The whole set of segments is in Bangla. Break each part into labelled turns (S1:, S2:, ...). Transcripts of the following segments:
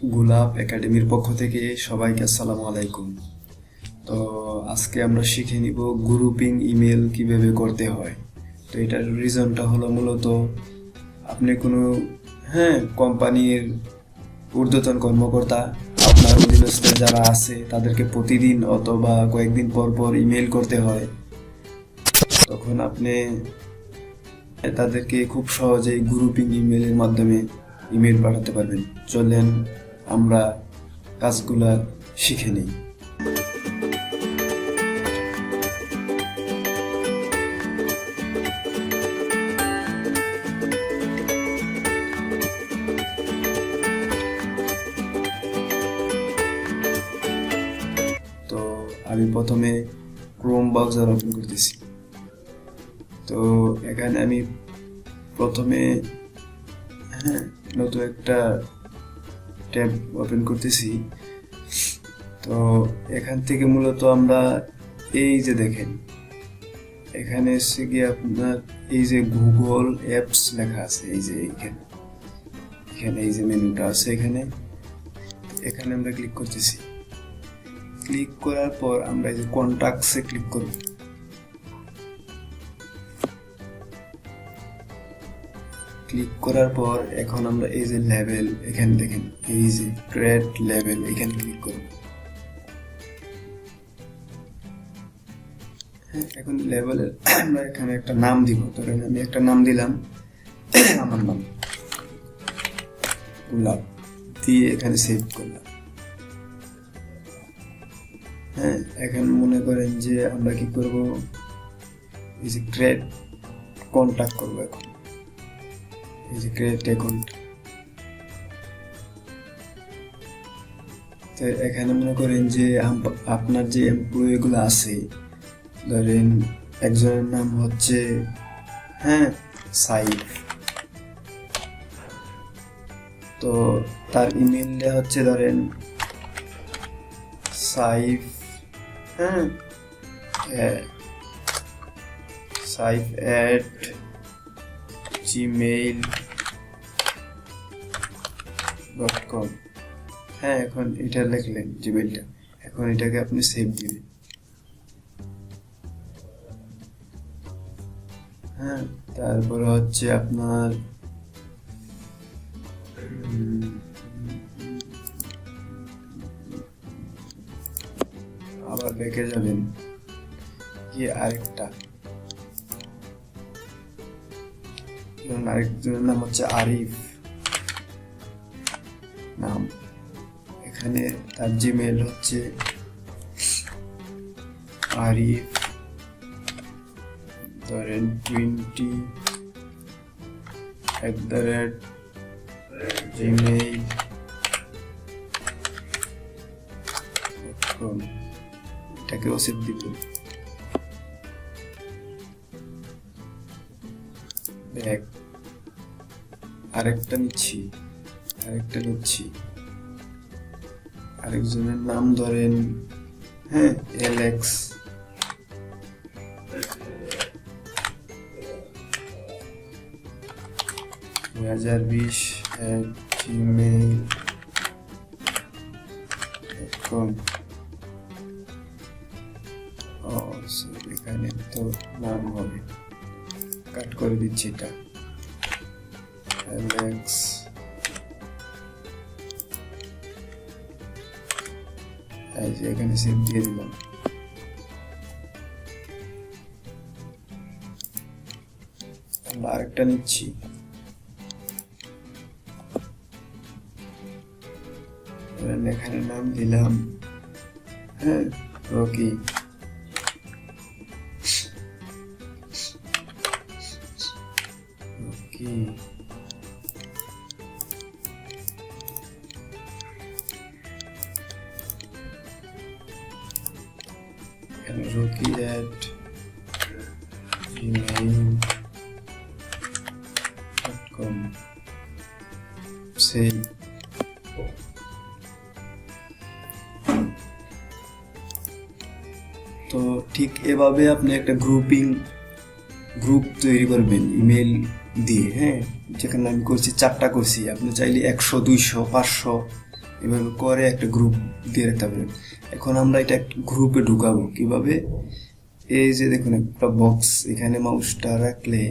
S1: গোলাপ একাডেমির পক্ষ থেকে সবাইকে আসসালামু আলাইকুম। তো আজকে আমরা শিখে নিব গ্রুপিং ইমেল কিভাবে করতে হয়। তো এটার রিজনটা হলো মূলত আপনি কোনো কোম্পানির ঊর্ধ্বতন কর্মকর্তা, আপনার অধীনস্থ যারা আছে তাদেরকে প্রতিদিন অথবা কয়েকদিন পর পর ইমেল করতে হয়। তখন আপনি তাদেরকে খুব সহজেই গ্রুপিং ইমেলের মাধ্যমে ইমেল পাঠাতে পারবেন। চলেন আমরা কাজগুলা শিখে নিই। তো আমি প্রথমে ক্রোম ব্রাউজার ওপেন করতেছি। তো এখানে আমি প্রথমে নতুন একটা ট্যাব ওপেন করতেছি। তো এখান থেকে মূলত আমরা এই যে দেখেন, এখানে এসে গিয়ে আপনার এই যে গুগল অ্যাপস লেখা আছে, এই যে এখানে এই যে মেনুটা আছে, এখানে আমরা ক্লিক করতেছি। ক্লিক করার পর আমরা এই যে কন্টাক্টসে ক্লিক করব। ক্লিক করার পর এখন আমরা এই যে লেভেল, এখানে দেখেন এই যে ক্রিয়েট লেভেল, এখানে ক্লিক করব। এখন লেভেলের আমরা এখানে একটা নাম দিব। ধরেন আমি একটা নাম দিলাম, আমার নাম গোলাপ দিয়ে এখানে সেভ করলাম। এখন মনে করেন যে আমরা কি করব, এই যে ক্রিয়েট কন্টাক্ট করব। এখন এই যে ক্রিয়েট অ্যাকাউন্ট, তো এখানে মনে করেন যে আপনার যে এমপ্লয়ি গুলো আছে, ধরেন একজনের নাম হচ্ছে সাইফ, তো তার ইমেলটা হচ্ছে ধরেন সাইফ gmail.com। এখন এটা লিখলেন জিমেইলটা, এখন এটাকে আপনি সেভ দিবেন। তারপর হচ্ছে আপনার আবার ব্যাকে যাবেন, গিয়ে আরেকজনের নাম হচ্ছে আরিফ নাম। এখানে তার জিমেইল হচ্ছে আরিফ ধরেন 20@gmail.com। এটাকেও সেভ দিবেন। আরেকটা নিচ্ছি, আরেকজনের নাম ধরেন এলেক্স, gmail.com। এখানে তো নাম হবে, কাট করে দিচ্ছি এটা, এলেক্স এখানে সেভ দিয়ে দিলাম। আমরা আরেকটা নিচ্ছি, এখানে নাম দিলাম রকি। Rocky@gmail.com সেই তো ঠিক এভাবে আপনি একটা গ্রুপ তৈরি করবেন ইমেল দিয়ে। যেখানে আমি করছি 4টা করছি, আপনি চাইলে 100, 200, 500 এভাবে করে একটা গ্রুপ দিয়ে রাখতে পারেন। এখন আমরা এটা একটা গ্রুপে ঢুকাবো কিভাবে, এই যে দেখুন একটা বক্স, এখানে মাউসটা রাখলে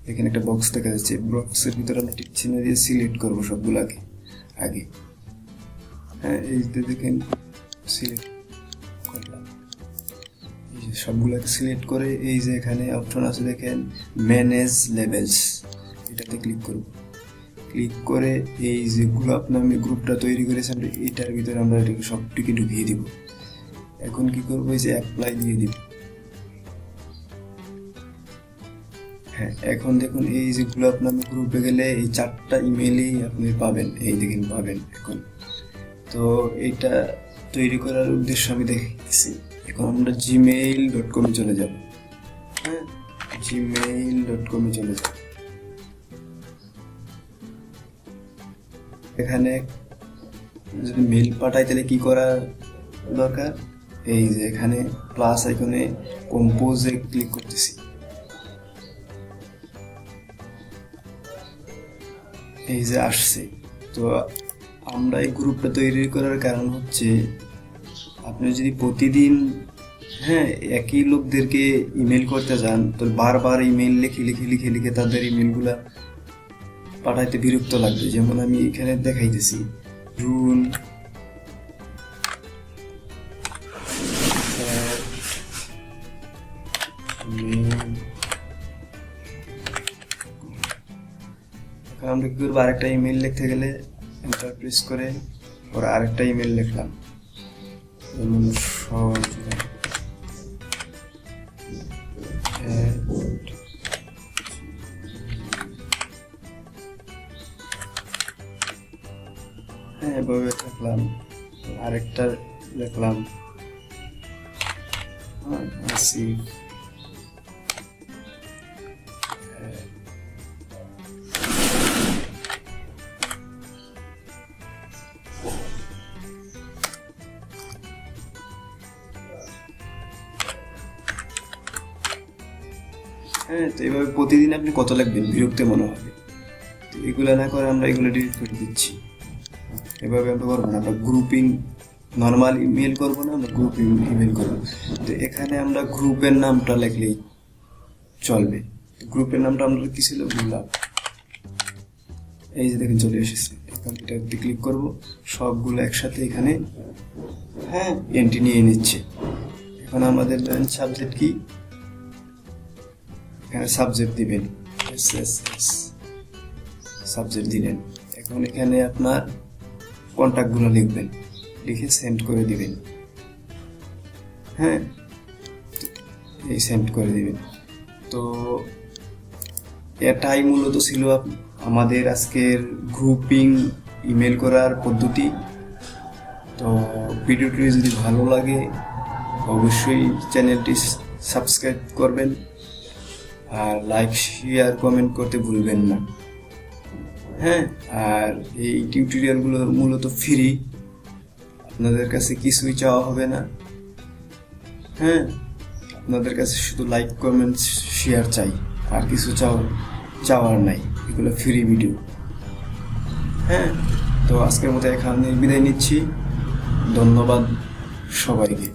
S1: এখানে একটা বক্স দেখা যাচ্ছে, বক্সের ভিতরে আমরা টিক চিহ্ন দিয়ে সিলেক্ট করবো সবগুলাকে আগে। হ্যাঁ, এই যে দেখেন সিলেক্ট করলাম, সবগুলোকে সিলেক্ট করে এই যে এখানে অপশন আছে দেখেন ম্যানেজ লেভেলস, এটাতে ক্লিক করব। ক্লিক করে এই যে গোলাপ নামে গ্রুপটা তৈরি করেছে আমরা এটার ভিতরে আমরা এটাকে সবটিকে ঢুকিয়ে দিব। এখন কি করবো, এই যে অ্যাপ্লাই দিয়ে দিব। হ্যাঁ, এখন দেখুন এই যে গোলাপ নামে গ্রুপে গেলে এই 4টা ইমেলই আপনি পাবেন, এই দেখেন পাবেন। এখন তো এটা তৈরি করার উদ্দেশ্য আমি দেখছি। এখন আমরা gmail.com চলে যাব। হ্যাঁ, gmail.com চলে যাব। এখানে যদি মেল পাঠাই তাহলে কি করা দরকার, এই যে এখানে প্লাস আইকনে কম্পোজে ক্লিক করতেছি। এই যে আসছে। তো আমরা এই গ্রুপটা তৈরি করার কারণ হচ্ছে আপনি যদি প্রতিদিন একই লোকদেরকে ইমেল করতে যান তো বারবার ইমেল লিখে তাদের ইমেলগুলা পাঠাইতে বিরক্ত লাগবে। যেমন আমি এখানে দেখাইতেছি রুন আমরা কি করবো, আরেকটা ইমেল লিখতে গেলে এন্টার প্রেস করে ওর আরেকটা ইমেল লিখলাম, যেমন এভাবে লিখলাম, আরেকটা লিখলাম আসিফ। তো এইভাবে প্রতিদিন আপনি কত লিখবেন, বিরক্ত মনে হবে। তো এগুলো না করে আমরা এগুলো ডিলিট করে দিচ্ছি। এভাবে আমরা করবো না, আমরা গ্রুপিং নর্মাল ইমেল করবো না, আমরা গ্রুপিং ইমেল করবো। তো এখানে আমরা গ্রুপের নামটা লিখলেই চলবে। গ্রুপের নামটা আমরা কি ছিল, গোলাপ। এই যে দেখেন চলে এসেছে। এখন এটাতে ক্লিক করবো, সবগুলো একসাথে এখানে এন্ট্রি নিয়ে নিচ্ছে। এখন আমাদের সাবজেক্ট কি, এখানে সাবজেক্ট দিবেন, সাবজেক্ট দিলেন। এখন এখানে আপনার কন্ট্যাক্টগুলো লিখবেন, লিখে সেন্ড করে দিবেন। এই সেন্ড করে দিবেন। তো এটাই মূলত ছিল আমাদের আজকের গ্রুপিং ইমেল করার পদ্ধতি। তো ভিডিওটি যদি ভালো লাগে অবশ্যই চ্যানেলটি সাবস্ক্রাইব করবেন, আর লাইক শেয়ার কমেন্ট করতে ভুলবেন না। আর এই টিউটোরিয়ালগুলো মূলত ফ্রি, আপনাদের কাছে কিছুই চাওয়া হবে না। আপনাদের কাছে শুধু লাইক কমেন্ট শেয়ার চাই, আর কিছু চাওয়ার নাই। এগুলো ফ্রি ভিডিও। তো আজকের মতো এখানে বিদায় নিচ্ছি। ধন্যবাদ সবাইকে।